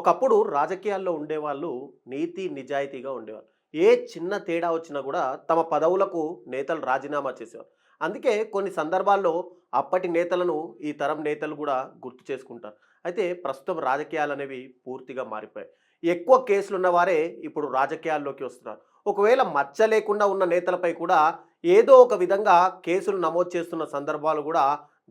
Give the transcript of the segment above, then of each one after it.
ఒకప్పుడు రాజకీయాల్లో ఉండేవాళ్ళు నీతి నిజాయితీగా ఉండేవాళ్ళు. ఏ చిన్న తేడా వచ్చినా కూడా తమ పదవులకు నేతలు రాజీనామా చేసేవారు. అందుకే కొన్ని సందర్భాల్లో అప్పటి నేతలను ఈ తరం నేతలు కూడా గుర్తు చేసుకుంటారు. అయితే ప్రస్తుతం రాజకీయాలనేవి పూర్తిగా మారిపోయాయి. ఎక్కువ కేసులు ఉన్నవారే ఇప్పుడు రాజకీయాల్లోకి వస్తున్నారు. ఒకవేళ మచ్చ లేకుండా ఉన్న నేతలపై కూడా ఏదో ఒక విధంగా కేసులు నమోదు చేస్తున్న సందర్భాలు కూడా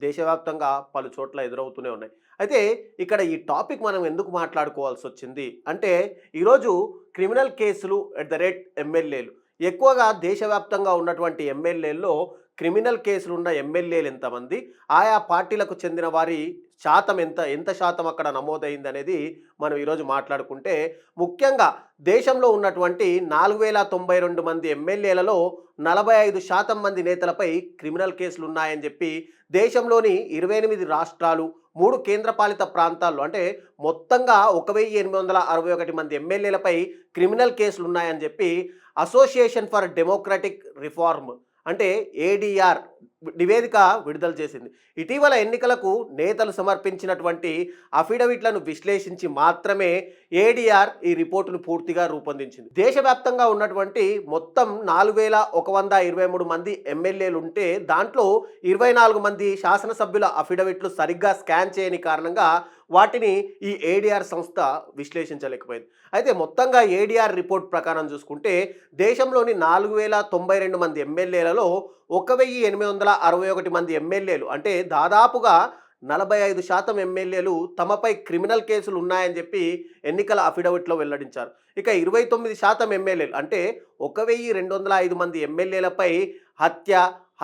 దేశవ్యాప్తంగా పలు చోట్ల ఎదురవుతూనే ఉన్నాయి. అయితే ఇక్కడ ఈ టాపిక్ మనం ఎందుకు మాట్లాడుకోవాల్సి వచ్చింది అంటే, ఈరోజు క్రిమినల్ కేసులు ఎట్ ద రేట్ ఎమ్మెల్యేలు ఎక్కువగా దేశవ్యాప్తంగా ఉన్నటువంటి ఎమ్మెల్యేల్లో క్రిమినల్ కేసులు ఉన్న ఎమ్మెల్యేలు ఎంతమంది, ఆయా పార్టీలకు చెందిన వారి శాతం ఎంత ఎంత శాతం అక్కడ నమోదైంది అనేది మనం ఈరోజు మాట్లాడుకుంటే, ముఖ్యంగా దేశంలో ఉన్నటువంటి 4092 మంది ఎమ్మెల్యేలలో 45% మంది నేతలపై క్రిమినల్ కేసులు ఉన్నాయని చెప్పి దేశంలోని 28 రాష్ట్రాలు, 3 కేంద్రపాలిత ప్రాంతాల్లో అంటే మొత్తంగా 1861 మంది ఎమ్మెల్యేలపై క్రిమినల్ కేసులు ఉన్నాయని చెప్పి అసోసియేషన్ ఫర్ డెమోక్రటిక్ రిఫార్మ్ అంటే ఏడీఆర్ నివేదిక విడుదల చేసింది. ఇటీవల ఎన్నికలకు నేతలు సమర్పించినటువంటి అఫిడవిట్లను విశ్లేషించి మాత్రమే ఏడీఆర్ ఈ రిపోర్టును పూర్తిగా రూపొందించింది. దేశవ్యాప్తంగా ఉన్నటువంటి మొత్తం 4123 మంది ఎమ్మెల్యేలు ఉంటే దాంట్లో 24 మంది శాసనసభ్యుల అఫిడవిట్లు సరిగ్గా స్కాన్ చేయని కారణంగా వాటిని ఈ ఏడీఆర్ సంస్థ విశ్లేషించలేకపోయింది. అయితే మొత్తంగా ఏడీఆర్ రిపోర్ట్ ప్రకారం చూసుకుంటే దేశంలోని 4092 మంది ఎమ్మెల్యేలలో 1861 మంది ఎమ్మెల్యేలు అంటే దాదాపుగా 45% ఎమ్మెల్యేలు తమపై క్రిమినల్ కేసులు ఉన్నాయని చెప్పి ఎన్నికల అఫిడవిట్లో వెల్లడించారు. ఇక 29% ఎమ్మెల్యేలు అంటే 1205 మంది ఎమ్మెల్యేలపై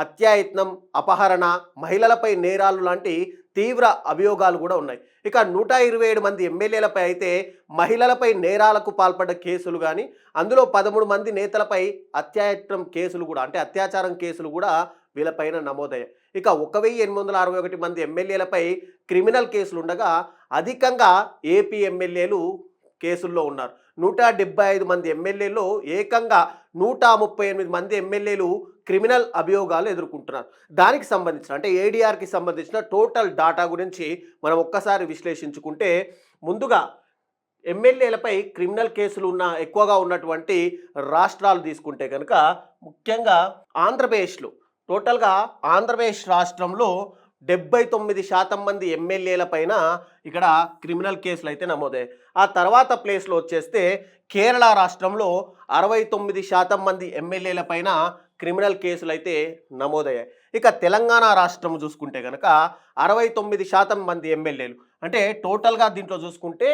హత్యాయత్నం, అపహరణ, మహిళలపై నేరాలు లాంటి తీవ్ర అభియోగాలు కూడా ఉన్నాయి. ఇక 127 మంది ఎమ్మెల్యేలపై అయితే మహిళలపై నేరాలకు పాల్పడ్డ కేసులు కానీ, అందులో 13 మంది నేతలపై అత్యాయత్నం కేసులు కూడా అంటే అత్యాచారం కేసులు కూడా వీళ్ళపైన నమోదయ్యాయి. ఇక 1861 మంది ఎమ్మెల్యేలపై క్రిమినల్ కేసులు ఉండగా అధికంగా ఏపీ ఎమ్మెల్యేలు కేసుల్లో ఉన్నారు. 175 మంది ఎమ్మెల్యేలో ఏకంగా 138 మంది ఎమ్మెల్యేలు క్రిమినల్ అభియోగాలు ఎదుర్కొంటున్నారు. దానికి సంబంధించిన అంటే ఏడీఆర్కి సంబంధించిన టోటల్ డాటా గురించి మనం ఒక్కసారి విశ్లేషించుకుంటే, ముందుగా ఎమ్మెల్యేలపై క్రిమినల్ కేసులు ఎక్కువగా ఉన్నటువంటి రాష్ట్రాలు తీసుకుంటే కనుక ముఖ్యంగా ఆంధ్రప్రదేశ్లో టోటల్గా ఆంధ్రప్రదేశ్ రాష్ట్రంలో 79% మంది ఎమ్మెల్యేల పైన ఇక్కడ క్రిమినల్ కేసులు అయితే నమోదయ్యాయి. ఆ తర్వాత ప్లేస్లో వచ్చేస్తే కేరళ రాష్ట్రంలో 69% మంది ఎమ్మెల్యేల పైన క్రిమినల్ కేసులు అయితే నమోదయ్యాయి. ఇక తెలంగాణ రాష్ట్రం చూసుకుంటే కనుక 69% మంది ఎమ్మెల్యేలు అంటే టోటల్గా దీంట్లో చూసుకుంటే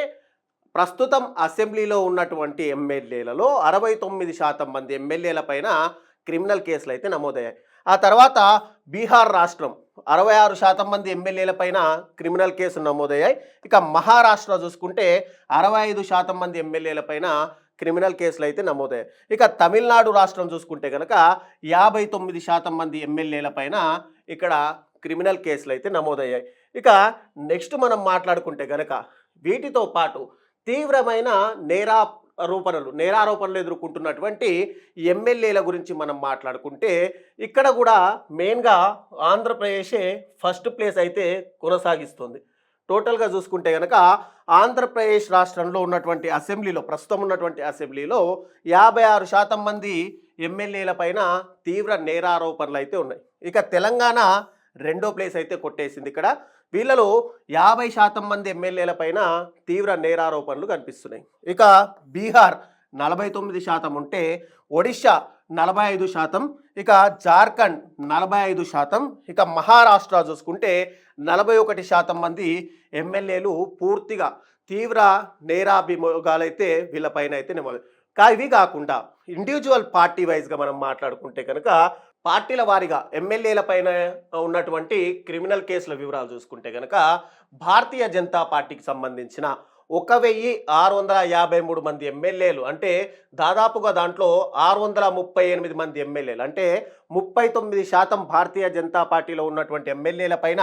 ప్రస్తుతం అసెంబ్లీలో ఉన్నటువంటి ఎమ్మెల్యేలలో 69% మంది ఎమ్మెల్యేల పైన క్రిమినల్ కేసులు అయితే నమోదయ్యాయి. ఆ తర్వాత బీహార్ రాష్ట్రం 66% మంది ఎమ్మెల్యేల పైన క్రిమినల్ కేసులు నమోదయ్యాయి. ఇక మహారాష్ట్ర చూసుకుంటే 65% మంది ఎమ్మెల్యేల పైన క్రిమినల్ కేసులు అయితే నమోదయ్యాయి. ఇక తమిళనాడు రాష్ట్రం చూసుకుంటే కనుక 59% మంది ఎమ్మెల్యేల పైన ఇక్కడ క్రిమినల్ కేసులు అయితే నమోదయ్యాయి. ఇక నెక్స్ట్ మనం మాట్లాడుకుంటే కనుక వీటితో పాటు తీవ్రమైన నేరారోపణలు ఎదుర్కొంటున్నటువంటి ఎమ్మెల్యేల గురించి మనం మాట్లాడుకుంటే ఇక్కడ కూడా మెయిన్గా ఆంధ్రప్రదేశే ఫస్ట్ ప్లేస్ అయితే కొనసాగిస్తుంది. టోటల్గా చూసుకుంటే కనుక ఆంధ్రప్రదేశ్ రాష్ట్రంలో ఉన్నటువంటి అసెంబ్లీలో ప్రస్తుతం ఉన్నటువంటి అసెంబ్లీలో 56% మంది ఎమ్మెల్యేల పైన తీవ్ర నేరారోపణలు అయితే ఉన్నాయి. ఇక తెలంగాణ రెండో ప్లేస్ అయితే కొట్టేసింది. ఇక్కడ వీళ్ళలో 50% మంది ఎమ్మెల్యేల పైన తీవ్ర నేరారోపణలు కనిపిస్తున్నాయి. ఇక బీహార్ 49% ఉంటే ఒడిశా 45%, ఇక జార్ఖండ్ 45%, ఇక మహారాష్ట్ర చూసుకుంటే 41% మంది ఎమ్మెల్యేలు పూర్తిగా తీవ్ర నేరాభియోగాలైతే వీళ్ళపైన అయితే ఇవి కాకుండా ఇండివిజువల్ పార్టీ వైజ్గా మనం మాట్లాడుకుంటే కనుక పార్టీల వారీగా ఎమ్మెల్యేల పైన ఉన్నటువంటి క్రిమినల్ కేసుల వివరాలు చూసుకుంటే కనుక భారతీయ జనతా పార్టీకి సంబంధించిన 1653 మంది ఎమ్మెల్యేలు అంటే దాదాపుగా దాంట్లో 638 మంది ఎమ్మెల్యేలు అంటే 39% భారతీయ జనతా పార్టీలో ఉన్నటువంటి ఎమ్మెల్యేల పైన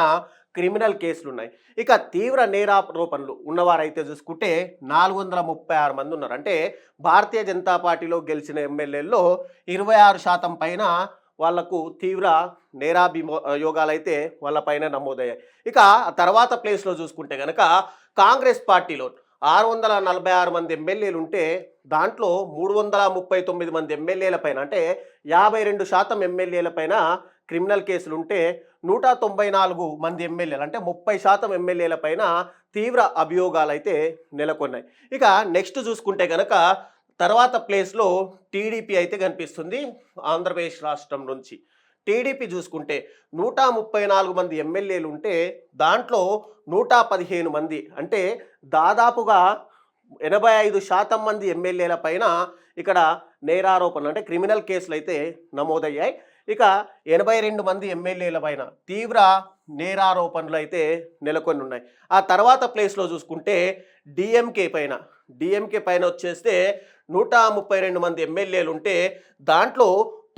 క్రిమినల్ కేసులు ఉన్నాయి. ఇక తీవ్ర నేరారోపణలు ఉన్నవారైతే చూసుకుంటే 436 మంది ఉన్నారు. అంటే భారతీయ జనతా పార్టీలో గెలిచిన ఎమ్మెల్యేల్లో 26% పైన వాళ్లకు తీవ్ర నేరాభియోగాలు అయితే వాళ్ళ పైన నమోదయ్యాయి. ఇక తర్వాత ప్లేస్లో చూసుకుంటే కనుక కాంగ్రెస్ పార్టీలో 646 మంది ఎమ్మెల్యేలు ఉంటే దాంట్లో 339 మంది ఎమ్మెల్యేల పైన అంటే 52% ఎమ్మెల్యేల పైన క్రిమినల్ కేసులు ఉంటే 194 మంది ఎమ్మెల్యేలు అంటే 30% ఎమ్మెల్యేల పైన తీవ్ర అభియోగాలు అయితే నెలకొన్నాయి. ఇక నెక్స్ట్ చూసుకుంటే గనక తర్వాత ప్లేస్లో టీడీపీ అయితే కనిపిస్తుంది ఆంధ్రప్రదేశ్ రాష్ట్రం నుంచి. టీడీపీ చూసుకుంటే 134 మంది ఎమ్మెల్యేలు ఉంటే దాంట్లో 115 మంది అంటే దాదాపుగా 85% మంది ఎమ్మెల్యేల పైన ఇక్కడ నేరారోపణలు అంటే క్రిమినల్ కేసులు అయితే నమోదయ్యాయి. ఇక 82 మంది ఎమ్మెల్యేల పైన తీవ్ర నేరారోపణలు అయితే నెలకొని ఉన్నాయి. ఆ తర్వాత ప్లేస్లో చూసుకుంటే డిఎంకే పైన వచ్చేస్తే 132 మంది ఎమ్మెల్యేలు ఉంటే దాంట్లో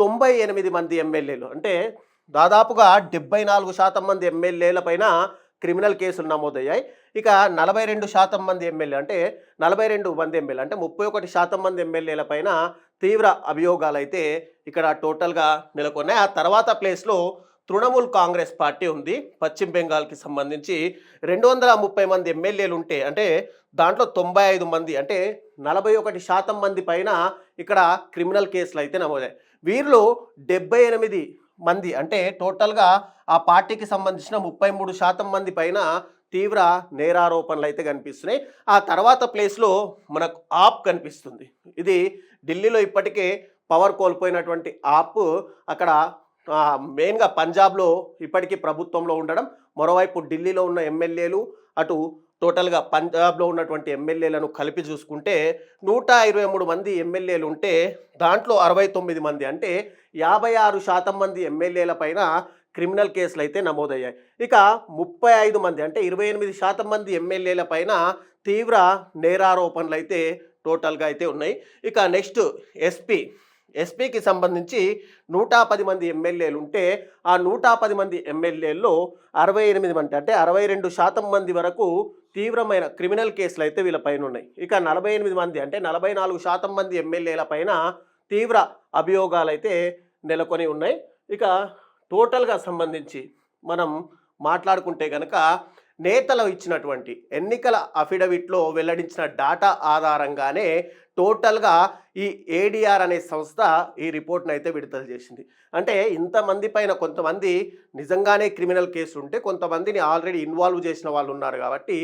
98 మంది ఎమ్మెల్యేలు అంటే దాదాపుగా 74% మంది ఎమ్మెల్యేల పైన క్రిమినల్ కేసులు నమోదయ్యాయి. ఇక 42% మంది ఎమ్మెల్యే అంటే 42 మంది ఎమ్మెల్యే అంటే 31% మంది ఎమ్మెల్యేల పైన తీవ్ర అభియోగాలు అయితే ఇక్కడ టోటల్గా నెలకొన్నాయి. ఆ తర్వాత ప్లేస్లో తృణమూల్ కాంగ్రెస్ పార్టీ ఉంది. పశ్చిమ బెంగాల్కి సంబంధించి 230 మంది ఎమ్మెల్యేలు ఉంటే అంటే దాంట్లో 95 మంది అంటే 41% మంది పైన ఇక్కడ క్రిమినల్ కేసులు అయితే నమోదాయి. వీరిలో 78 మంది అంటే టోటల్గా ఆ పార్టీకి సంబంధించిన 33% మంది పైన తీవ్ర నేరారోపణలు అయితే కనిపిస్తున్నాయి. ఆ తర్వాత ప్లేస్లో మనకు ఆప్ కనిపిస్తుంది. ఇది ఢిల్లీలో ఇప్పటికే పవర్ కోల్పోయినటువంటి ఆప్ అక్కడ మెయిన్గా పంజాబ్లో ఇప్పటికీ ప్రభుత్వంలో ఉండడం, మరోవైపు ఢిల్లీలో ఉన్న ఎమ్మెల్యేలు అటు టోటల్గా పంజాబ్లో ఉన్నటువంటి ఎమ్మెల్యేలను కలిపి చూసుకుంటే 123 మంది ఎమ్మెల్యేలు ఉంటే దాంట్లో 69 మంది అంటే 56% మంది ఎమ్మెల్యేల పైన క్రిమినల్ కేసులు అయితే నమోదయ్యాయి. ఇక 35 మంది అంటే 28% మంది ఎమ్మెల్యేల పైన తీవ్ర నేరారోపణలు అయితే టోటల్గా అయితే ఉన్నాయి. ఇక నెక్స్ట్ ఎస్పీకి సంబంధించి 110 మంది ఎమ్మెల్యేలు ఉంటే ఆ 110 మంది ఎమ్మెల్యేల్లో 68 మంది అంటే 62% మంది వరకు తీవ్రమైన క్రిమినల్ కేసులు అయితే వీళ్ళపైన ఉన్నాయి. ఇక 48 మంది అంటే 44% మంది ఎమ్మెల్యేల పైన తీవ్ర అభియోగాలు అయితే నెలకొని ఉన్నాయి. ఇక టోటల్గా సంబంధించి మనం మాట్లాడుకుంటే కనుక నేతలు ఇచ్చినటువంటి ఎన్నికల అఫిడవిట్లో వెల్లడించిన డాటా ఆధారంగానే టోటల్గా ఈ ఏడిఆర్ అనే సంస్థ ఈ రిపోర్ట్ను అయితే విడుదల చేసింది. అంటే ఇంతమంది పైన కొంతమంది నిజంగానే క్రిమినల్ కేసులు ఉంటే కొంతమందిని ఆల్రెడీ ఇన్వాల్వ్ చేసిన వాళ్ళు ఉన్నారు. కాబట్టి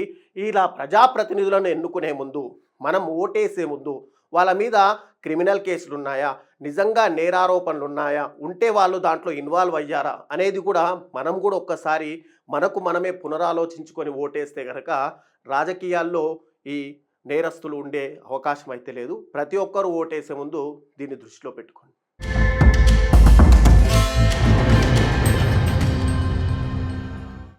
ఇలా ప్రజాప్రతినిధులను ఎన్నుకునే ముందు మనం ఓటేసే ముందు వాళ్ళ మీద క్రిమినల్ కేసులు ఉన్నాయా, నిజంగా నేరారోపణలు ఉన్నాయా, ఉంటే వాళ్ళు దాంట్లో ఇన్వాల్వ్ అయ్యారా అనేది కూడా మనం కూడా ఒక్కసారి మనకు మనమే పునరాలోచించుకొని ఓటేస్తే కనుక రాజకీయాల్లో ఈ నేరస్తులు ఉండే అవకాశం అయితే లేదు. ప్రతి ఒక్కరూ ఓటేసే ముందు దీన్ని దృష్టిలో పెట్టుకోండి.